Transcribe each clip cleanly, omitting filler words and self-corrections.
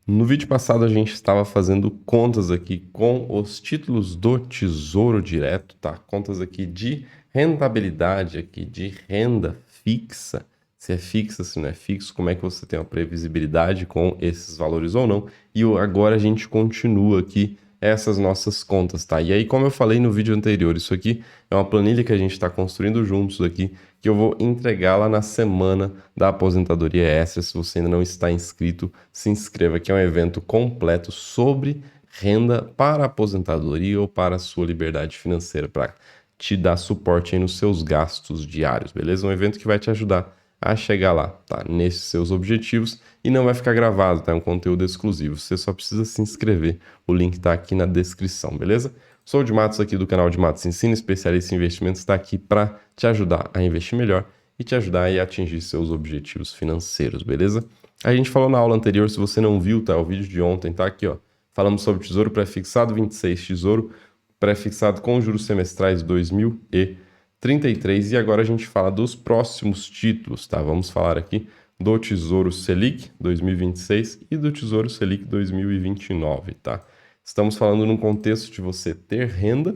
No vídeo passado a gente estava fazendo contas aqui com os títulos do Tesouro Direto, tá? Contas aqui de rentabilidade aqui, de renda fixa. Se é fixa, se não é fixo, como é que você tem uma previsibilidade com esses valores ou não. E agora a gente continua aqui essas nossas contas, tá? E aí, como eu falei no vídeo anterior, isso aqui é uma planilha que a gente está construindo juntos aqui, que eu vou entregar lá na semana da aposentadoria extra. Se você ainda não está inscrito, se inscreva, que é um evento completo sobre renda para a aposentadoria ou para a sua liberdade financeira, para te dar suporte aí nos seus gastos diários, beleza? Um evento que vai te ajudar a chegar lá, tá? Nesses seus objetivos e não vai ficar gravado, tá? É um conteúdo exclusivo. Você só precisa se inscrever. O link tá aqui na descrição, beleza? Sou o de Matos aqui do canal de Matos Ensina, especialista em investimentos, está aqui para te ajudar a investir melhor e te ajudar a atingir seus objetivos financeiros, beleza? A gente falou na aula anterior, se você não viu, tá? O vídeo de ontem tá aqui, ó. Falamos sobre Tesouro Pré-Fixado 26, Tesouro Pré-Fixado com juros semestrais 2033 e agora a gente fala dos próximos títulos, tá? Vamos falar aqui do Tesouro Selic 2026 e do Tesouro Selic 2029, tá? Estamos falando num contexto de você ter renda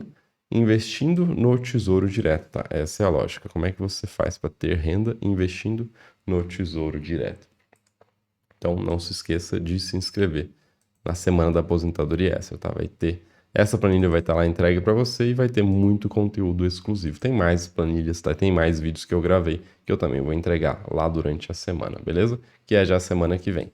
investindo no Tesouro Direto, tá? Essa é a lógica. Como é que você faz para ter renda investindo no Tesouro Direto? Então, não se esqueça de se inscrever na Semana da Aposentadoria Extra, tá? Essa planilha vai estar lá entregue para você e vai ter muito conteúdo exclusivo. Tem mais planilhas, tá? Tem mais vídeos que eu gravei que eu também vou entregar lá durante a semana, beleza? Que é já a semana que vem.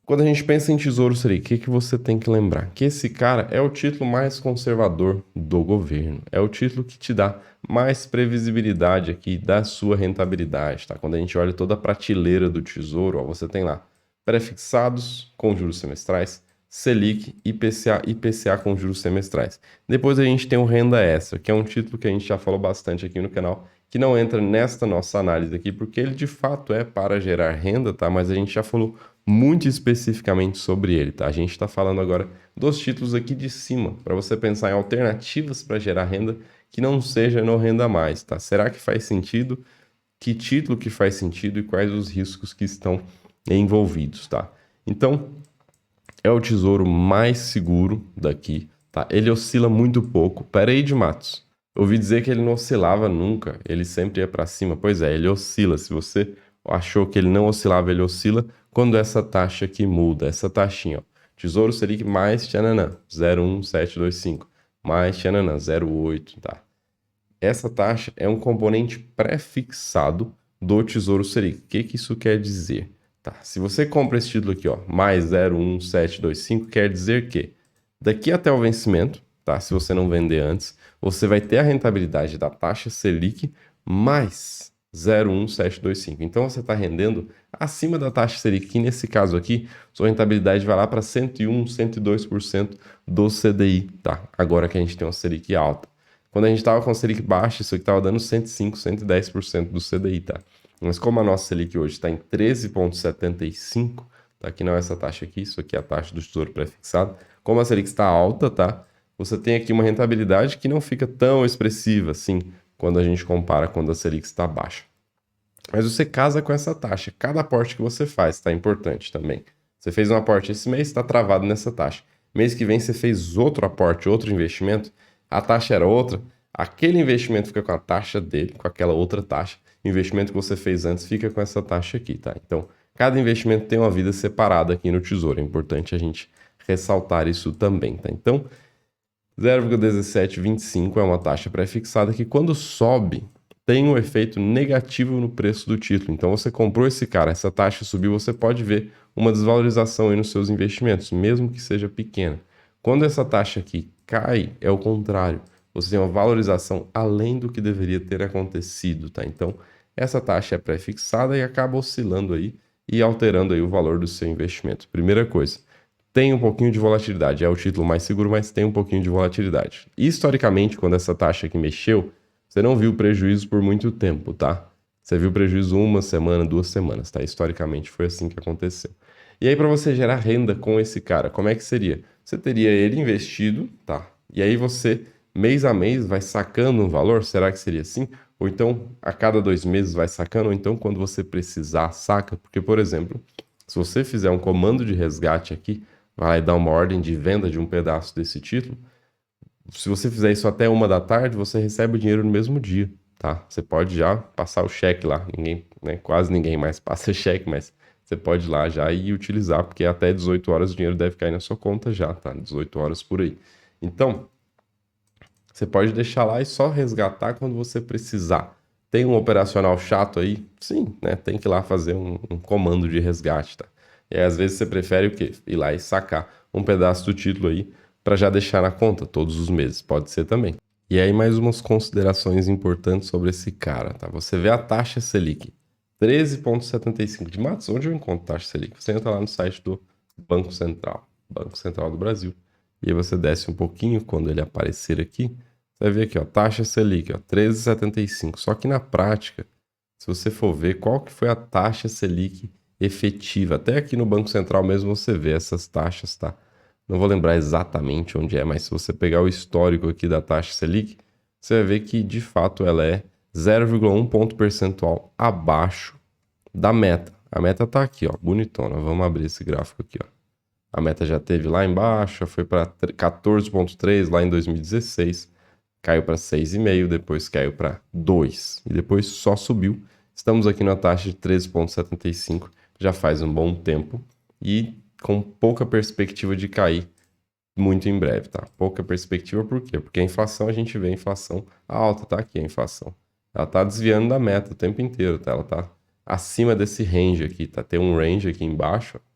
Quando a gente pensa em Tesouro Selic, o que você tem que lembrar? Que esse cara é o título mais conservador do governo. É o título que te dá mais previsibilidade aqui da sua rentabilidade, tá? Quando a gente olha toda a prateleira do Tesouro, ó, você tem lá pré-fixados com juros semestrais, Selic, IPCA, IPCA com juros semestrais. Depois a gente tem o Renda Extra, que é um título que a gente já falou bastante aqui no canal, que não entra nesta nossa análise aqui, porque ele de fato é para gerar renda, tá? Mas a gente já falou muito especificamente sobre ele, tá? A gente está falando agora dos títulos aqui de cima, para você pensar em alternativas para gerar renda que não seja no Renda Mais, tá? Será que faz sentido? Que título que faz sentido e quais os riscos que estão envolvidos, tá? Então, é o tesouro mais seguro daqui, tá? Ele oscila muito pouco. Pera aí, de Matos. Eu ouvi dizer que ele não oscilava nunca, ele sempre ia para cima. Pois é, ele oscila. Se você achou que ele não oscilava, ele oscila quando essa taxa aqui muda, essa taxinha, ó. Tesouro Selic mais tchananã, 0,1725, mais tchananã, 0,8, tá? Essa taxa é um componente pré-fixado do Tesouro Selic. O que que isso quer dizer? Tá, se você compra esse título aqui, ó, mais 0,1725, quer dizer que daqui até o vencimento, tá? Se você não vender antes, você vai ter a rentabilidade da taxa Selic mais 0,1725. Então você está rendendo acima da taxa Selic, que nesse caso aqui, sua rentabilidade vai lá para 101, 102% do CDI, tá? Agora que a gente tem uma Selic alta. Quando a gente estava com a Selic baixa, isso aqui estava dando 105, 110% do CDI, tá? Mas como a nossa Selic hoje está em 13,75, tá? Que não é essa taxa aqui, isso aqui é a taxa do Tesouro Pré-Fixado. Como a Selic está alta, tá? Você tem aqui uma rentabilidade que não fica tão expressiva assim quando a gente compara quando a Selic está baixa. Mas você casa com essa taxa. Cada aporte que você faz está importante também. Você fez um aporte esse mês, está travado nessa taxa. Mês que vem você fez outro aporte, outro investimento, a taxa era outra, aquele investimento fica com a taxa dele, com aquela outra taxa. O investimento que você fez antes fica com essa taxa aqui, tá? Então, cada investimento tem uma vida separada aqui no Tesouro. É importante a gente ressaltar isso também, tá? Então, 0,1725 é uma taxa pré-fixada que quando sobe, tem um efeito negativo no preço do título. Então você comprou esse cara, essa taxa subiu, você pode ver uma desvalorização aí nos seus investimentos, mesmo que seja pequena. Quando essa taxa aqui cai, é o contrário. Você tem uma valorização além do que deveria ter acontecido, tá? Então, essa taxa é pré-fixada e acaba oscilando aí e alterando aí o valor do seu investimento. Primeira coisa, tem um pouquinho de volatilidade. É o título mais seguro, mas tem um pouquinho de volatilidade. Historicamente, quando essa taxa aqui mexeu, você não viu prejuízo por muito tempo, tá? Você viu prejuízo uma semana, 2 semanas, tá? Historicamente foi assim que aconteceu. E aí, para você gerar renda com esse cara, como é que seria? Você teria ele investido, tá? E aí você, mês a mês, vai sacando um valor? Será que seria assim? Ou então, a cada 2 meses vai sacando? Ou então, quando você precisar, saca? Porque, por exemplo, Se você fizer um comando de resgate aqui, vai lá e dar uma ordem de venda de um pedaço desse título. Se você fizer isso até 1 da tarde, você recebe o dinheiro no mesmo dia, tá? Você pode já passar o cheque lá. Ninguém, né, quase ninguém mais passa cheque, mas você pode ir lá já e utilizar, porque até 18 horas o dinheiro deve cair na sua conta já, tá? 18 horas por aí. Então, você pode deixar lá e só resgatar quando você precisar. Tem um operacional chato aí? Sim, né? Tem que ir lá fazer um comando de resgate, tá? E aí, às vezes você prefere o quê? Ir lá e sacar um pedaço do título aí para já deixar na conta todos os meses. Pode ser também. E aí, mais umas considerações importantes sobre esse cara, tá? Você vê a taxa Selic, 13,75. De Matos, onde eu encontro taxa Selic? Você entra lá no site do Banco Central, Banco Central do Brasil. E aí você desce um pouquinho quando ele aparecer aqui. Você vai ver aqui, ó, taxa Selic, ó, 13,75. Só que na prática, se você for ver qual que foi a taxa Selic efetiva, até aqui no Banco Central mesmo você vê essas taxas, tá? Não vou lembrar exatamente onde é, mas se você pegar o histórico aqui da taxa Selic, você vai ver que de fato ela é 0,1 ponto percentual abaixo da meta. A meta tá aqui, ó, bonitona. Vamos abrir esse gráfico aqui, ó. A meta já teve lá embaixo, foi para 14,3 lá em 2016, caiu para 6,5, depois caiu para 2 e depois só subiu. Estamos aqui na taxa de 13,75, já faz um bom tempo e com pouca perspectiva de cair muito em breve, tá? Pouca perspectiva por quê? Porque a inflação, a gente vê a inflação alta, tá aqui a inflação. Ela tá desviando da meta o tempo inteiro, tá? Ela tá acima desse range aqui, tá? Tem um range aqui embaixo, ó.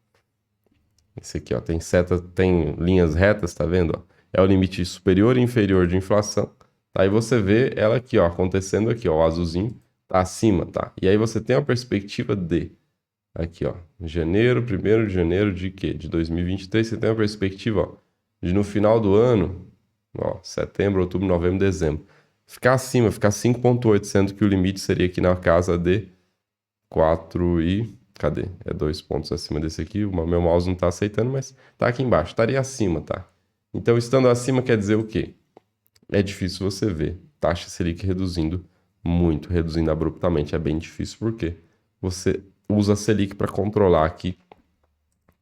Esse aqui, ó, tem seta, tem linhas retas, tá vendo? Ó? É o limite superior e inferior de inflação. Tá? Aí você vê ela aqui, ó, acontecendo aqui, ó, o azulzinho tá acima, tá? E aí você tem a perspectiva de, aqui, ó, janeiro, 1º de janeiro de quê? De 2023, você tem a perspectiva, ó, de no final do ano, ó, setembro, outubro, novembro, dezembro, ficar acima, ficar 5,8, sendo que o limite seria aqui na casa de 4 e... Cadê? É 2 pontos acima desse aqui. O meu mouse não está aceitando, mas tá aqui embaixo. Estaria acima, tá? Então, estando acima quer dizer o quê? É difícil você ver taxa Selic reduzindo muito, reduzindo abruptamente. É bem difícil porque você usa a Selic para controlar aqui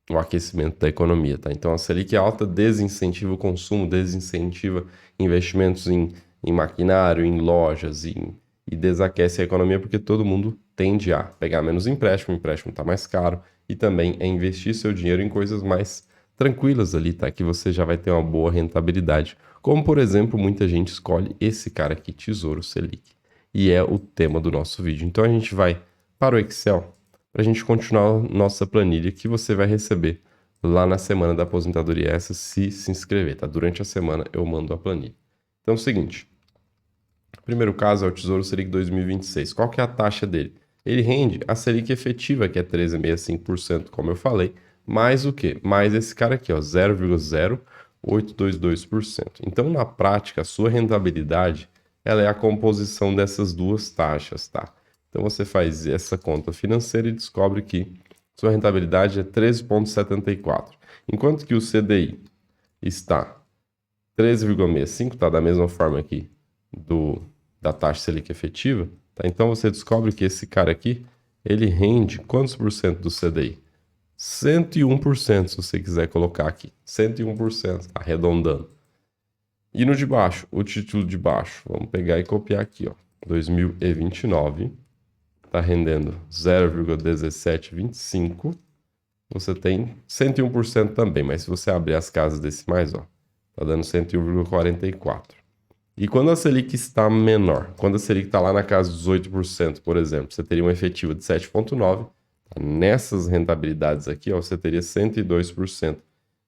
o aquecimento da economia, tá? Então, a Selic alta desincentiva o consumo, desincentiva investimentos em maquinário, em lojas, e desaquece a economia porque todo mundo tende a pegar menos empréstimo, o empréstimo está mais caro, e também é investir seu dinheiro em coisas mais tranquilas ali, tá? Que você já vai ter uma boa rentabilidade. Como, por exemplo, muita gente escolhe esse cara aqui, Tesouro Selic. E é o tema do nosso vídeo. Então a gente vai para o Excel para a gente continuar nossa planilha que você vai receber lá na semana da aposentadoria essa se inscrever, tá? Durante a semana eu mando a planilha. Então é o seguinte, o primeiro caso é o Tesouro Selic 2026. Qual que é a taxa dele? Ele rende a Selic efetiva, que é 13,65%, como eu falei, mais o quê? Mais esse cara aqui, ó, 0,0822%. Então, na prática, a sua rentabilidade, ela é a composição dessas duas taxas, tá? Então, você faz essa conta financeira e descobre que sua rentabilidade é 13,74%. Enquanto que o CDI está 13,65, tá? Da mesma forma aqui da taxa Selic efetiva, tá? Então você descobre que esse cara aqui, ele rende quantos por cento do CDI? 101%, se você quiser colocar aqui. 101%, arredondando. E no de baixo, o título de baixo, vamos pegar e copiar aqui, ó. 2029, tá rendendo 0,1725. Você tem 101% também, mas se você abrir as casas decimais, ó, tá dando 101,44. E quando a Selic está menor, quando a Selic está lá na casa dos 8%, por exemplo, você teria uma efetiva de 7,9%. Nessas rentabilidades aqui, ó, você teria 102%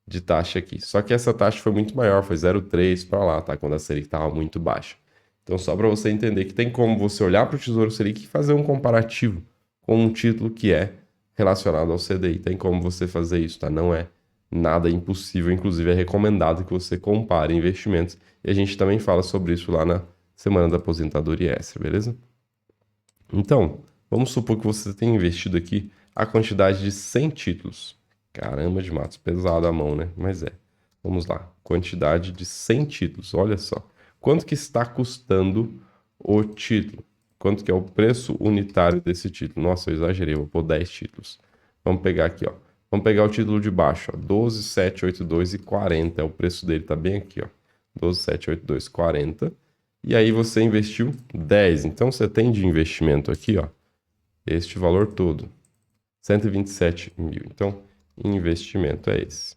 de taxa aqui. Só que essa taxa foi muito maior, foi 0,3 para lá, tá? Quando a Selic estava muito baixa. Então, só para você entender que tem como você olhar para o Tesouro Selic e fazer um comparativo com um título que é relacionado ao CDI. Tem como você fazer isso, tá? Não é nada impossível, inclusive é recomendado que você compare investimentos. E a gente também fala sobre isso lá na Semana da Aposentadoria Extra, beleza? Então, vamos supor que você tenha investido aqui a quantidade de 100 títulos. Caramba de matos, pesado a mão, né? Mas é. Vamos lá, quantidade de 100 títulos, olha só. Quanto que está custando o título? Quanto que é o preço unitário desse título? Nossa, eu exagerei, vou pôr 10 títulos. Vamos pegar aqui, ó. Vamos pegar o título de baixo, ó. 12.782,40 é o preço dele, tá bem aqui, ó. 12.782,40. E aí você investiu 10. Então você tem de investimento aqui, ó, este valor todo. 127 mil. Então, investimento é esse.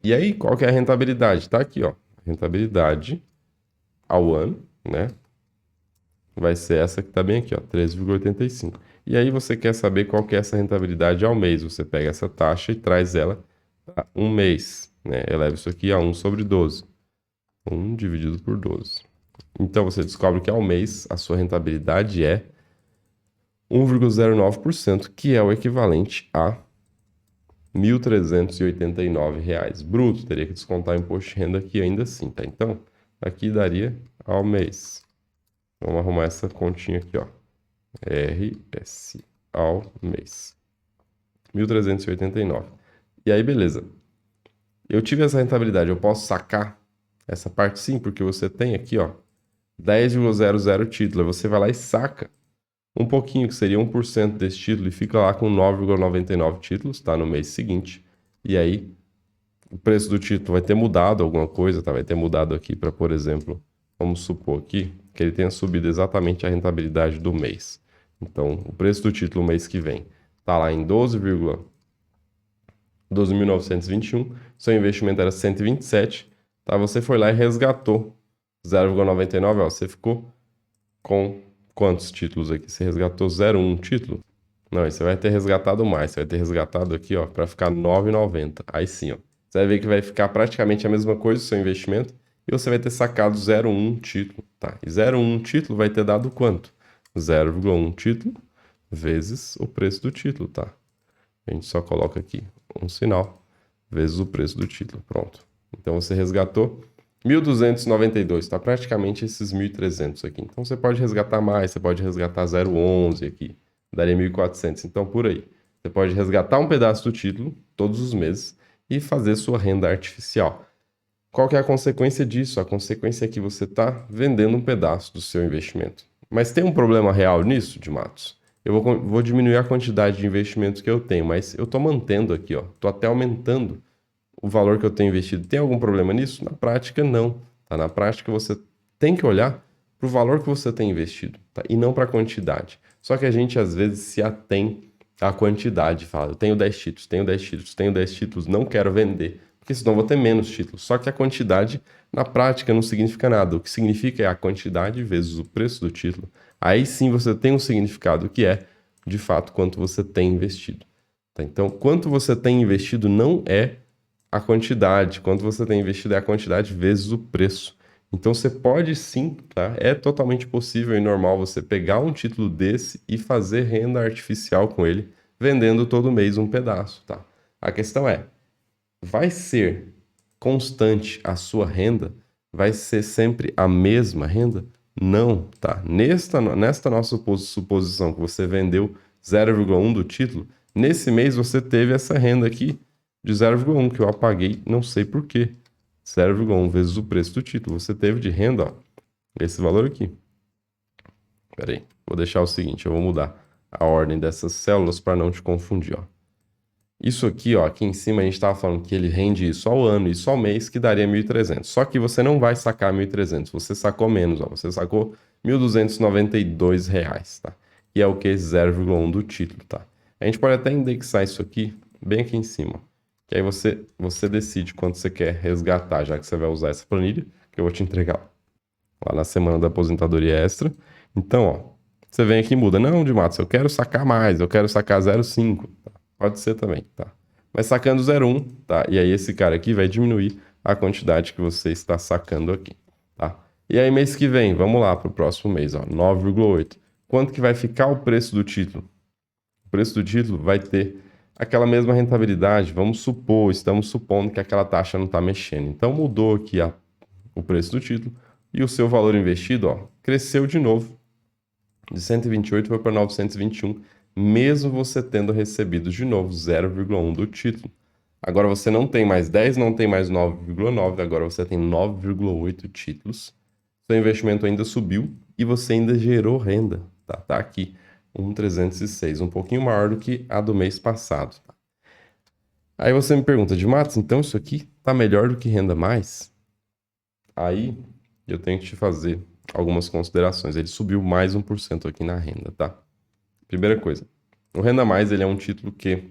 E aí, qual que é a rentabilidade? Tá aqui, ó. Rentabilidade ao ano, né? Vai ser essa que tá bem aqui, ó, 13,85. E aí você quer saber qual que é essa rentabilidade ao mês. Você pega essa taxa e traz ela para um mês, né? Eleva isso aqui a 1 sobre 12. 1 dividido por 12. Então você descobre que ao mês a sua rentabilidade é 1,09%, que é o equivalente a R$ 1.389 bruto. Teria que descontar o imposto de renda aqui ainda assim, tá? Então, aqui daria ao mês. Vamos arrumar essa continha aqui, ó. RS ao mês. 1.389. E aí, beleza. Eu tive essa rentabilidade, eu posso sacar essa parte sim, porque você tem aqui, ó, 10,00 título. Aí você vai lá e saca um pouquinho, que seria 1% desse título, e fica lá com 9,99 títulos, tá? No mês seguinte. E aí, o preço do título vai ter mudado alguma coisa, tá? Vai ter mudado aqui para, por exemplo, vamos supor aqui que ele tenha subido exatamente a rentabilidade do mês. Então, o preço do título mês que vem tá lá em 12.921, seu investimento era 127, tá? Você foi lá e resgatou 0,99, ó, você ficou com quantos títulos aqui? Você resgatou 0,1 título? Não, aí você vai ter resgatado mais. Você vai ter resgatado aqui, ó, para ficar 9,90. Aí sim, ó. Você vai ver que vai ficar praticamente a mesma coisa o seu investimento e você vai ter sacado 0,1 título, tá? E 0,1 título vai ter dado quanto? 0,1 título vezes o preço do título, tá? A gente só coloca aqui um sinal vezes o preço do título. Pronto. Então você resgatou 1.292, tá? Praticamente esses 1.300 aqui. Então você pode resgatar mais, você pode resgatar 0,11 aqui, daria 1.400. Então por aí. Você pode resgatar um pedaço do título todos os meses e fazer sua renda artificial. Qual que é a consequência disso? A consequência é que você está vendendo um pedaço do seu investimento. Mas tem um problema real nisso, de Matos? Eu vou diminuir a quantidade de investimentos que eu tenho, mas eu estou mantendo aqui, ó. Estou até aumentando o valor que eu tenho investido. Tem algum problema nisso? Na prática, não. Tá? Na prática, você tem que olhar para o valor que você tem investido, tá? E não para a quantidade. Só que a gente, às vezes, se atém à quantidade. Fala, eu tenho 10 títulos, tenho 10 títulos, tenho 10 títulos, não quero vender, porque senão eu vou ter menos títulos. Só que a quantidade, na prática, não significa nada. O que significa é a quantidade vezes o preço do título. Aí sim você tem um significado que é, de fato, quanto você tem investido. Tá? Então, quanto você tem investido não é a quantidade. Quanto você tem investido é a quantidade vezes o preço. Então você pode sim, tá? É totalmente possível e normal você pegar um título desse e fazer renda artificial com ele, vendendo todo mês um pedaço, tá? A questão é, vai ser constante a sua renda? Vai ser sempre a mesma renda? Não, tá? Nesta nossa suposição que você vendeu 0,1 do título, nesse mês você teve essa renda aqui de 0,1 que eu apaguei, não sei por quê. 0,1 vezes o preço do título. Você teve de renda, ó, esse valor aqui. Pera aí, vou deixar o seguinte, eu vou mudar a ordem dessas células para não te confundir, ó. Isso aqui, ó, aqui em cima a gente estava falando que ele rende isso ao ano, isso ao mês, que daria 1.300. Só que você não vai sacar 1.300, você sacou menos, ó, você sacou R$ 1.292, tá? E é o que? 0,1 do título, tá? A gente pode até indexar isso aqui, bem aqui em cima, que aí você decide quanto você quer resgatar, já que você vai usar essa planilha, que eu vou te entregar lá na semana da aposentadoria extra. Então, ó, você vem aqui e muda. Não, de Matos, eu quero sacar mais, eu quero sacar 0,5. Tá? Pode ser também, tá? Mas sacando 0,1, tá? E aí esse cara aqui vai diminuir a quantidade que você está sacando aqui, tá? E aí mês que vem, vamos lá para o próximo mês, ó, 9,8. Quanto que vai ficar o preço do título? O preço do título vai ter aquela mesma rentabilidade, vamos supor, estamos supondo que aquela taxa não está mexendo. Então mudou aqui o preço do título e o seu valor investido, ó, cresceu de novo. De 128 foi para 921, mesmo você tendo recebido de novo 0,1 do título. Agora você não tem mais 10, não tem mais 9,9, agora você tem 9,8 títulos. Seu investimento ainda subiu e você ainda gerou renda, tá? Tá aqui, 1.306, um pouquinho maior do que a do mês passado. Tá? Aí você me pergunta, de Matos, então isso aqui tá melhor do que renda mais? Aí eu tenho que te fazer algumas considerações. Ele subiu mais 1% aqui na renda, tá? Primeira coisa, o Renda Mais ele é um título que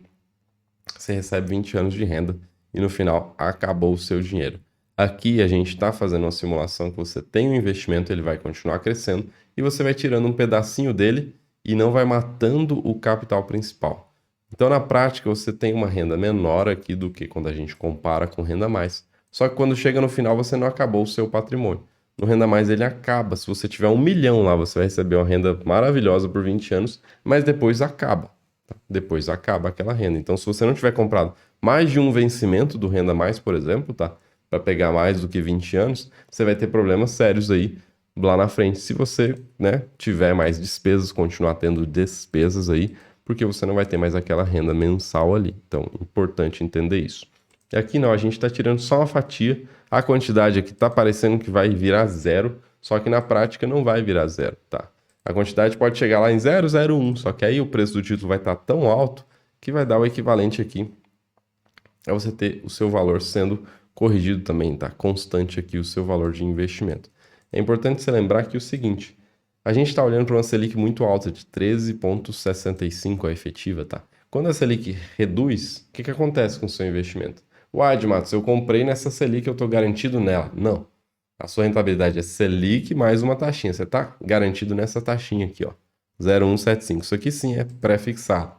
você recebe 20 anos de renda e no final acabou o seu dinheiro. Aqui a gente está fazendo uma simulação que você tem um investimento, ele vai continuar crescendo e você vai tirando um pedacinho dele e não vai matando o capital principal. Então, na prática, você tem uma renda menor aqui do que quando a gente compara com renda mais. Só que quando chega no final, você não acabou o seu patrimônio. No Renda Mais ele acaba. Se você tiver 1 milhão lá, você vai receber uma renda maravilhosa por 20 anos, mas depois acaba. Tá? Depois acaba aquela renda. Então, se você não tiver comprado mais de um vencimento do Renda Mais, por exemplo, tá? Para pegar mais do que 20 anos, você vai ter problemas sérios aí lá na frente. Se você, né, tiver mais despesas, continuar tendo despesas aí, porque você não vai ter mais aquela renda mensal ali. Então, importante entender isso. E aqui não, a gente está tirando só uma fatia. A quantidade aqui está parecendo que vai virar zero, só que na prática não vai virar zero, tá? A quantidade pode chegar lá em 0,01, só que aí o preço do título vai estar tão alto que vai dar o equivalente aqui a você ter o seu valor sendo corrigido também, tá? Constante aqui o seu valor de investimento. É importante você lembrar que o seguinte, a gente está olhando para uma Selic muito alta, de 13,65 a efetiva, tá? Quando a Selic reduz, o que acontece com o seu investimento? Uai, Matos, eu comprei nessa Selic, eu estou garantido nela. Não. A sua rentabilidade é Selic mais uma taxinha. Você está garantido nessa taxinha aqui, ó. 0,175. Isso aqui sim é pré-fixado.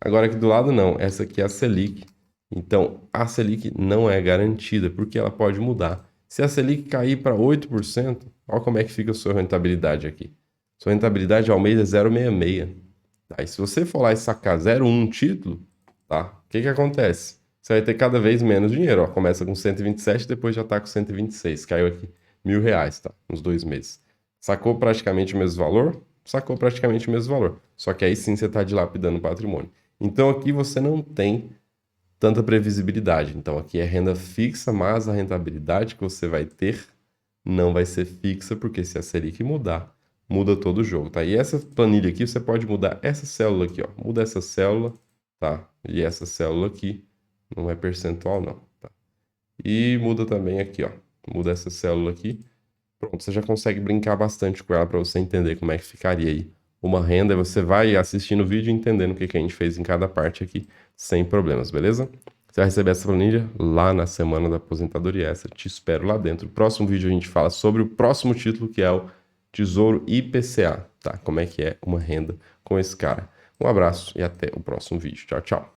Agora aqui do lado não. Essa aqui é a Selic. Então, a Selic não é garantida, porque ela pode mudar. Se a Selic cair para 8%, olha como é que fica a sua rentabilidade aqui. Sua rentabilidade ao mês é 0,66. Aí, se você for lá e sacar 0,1 título, tá? O que acontece? Você vai ter cada vez menos dinheiro. Ó. Começa com 127, depois já está com 126. Caiu aqui R$ 1.000, tá? Nos 2 meses. Sacou praticamente o mesmo valor? Sacou praticamente o mesmo valor. Só que aí sim você está dilapidando o patrimônio. Então aqui você não tem tanta previsibilidade. Então aqui é renda fixa, mas a rentabilidade que você vai ter não vai ser fixa, porque se a Selic mudar, muda todo o jogo, tá? E essa planilha aqui, você pode mudar essa célula aqui, ó. Muda essa célula, tá? E essa célula aqui não é percentual, não, tá? E muda também aqui, ó. Muda essa célula aqui. Pronto, você já consegue brincar bastante com ela para você entender como é que ficaria aí uma renda. E você vai assistindo o vídeo e entendendo o que a gente fez em cada parte aqui, sem problemas, beleza? Você vai receber essa planilha lá na semana da aposentadoria extra. Te espero lá dentro. No próximo vídeo a gente fala sobre o próximo título, que é o Tesouro IPCA, tá? Como é que é uma renda com esse cara. Um abraço e até o próximo vídeo. Tchau, tchau.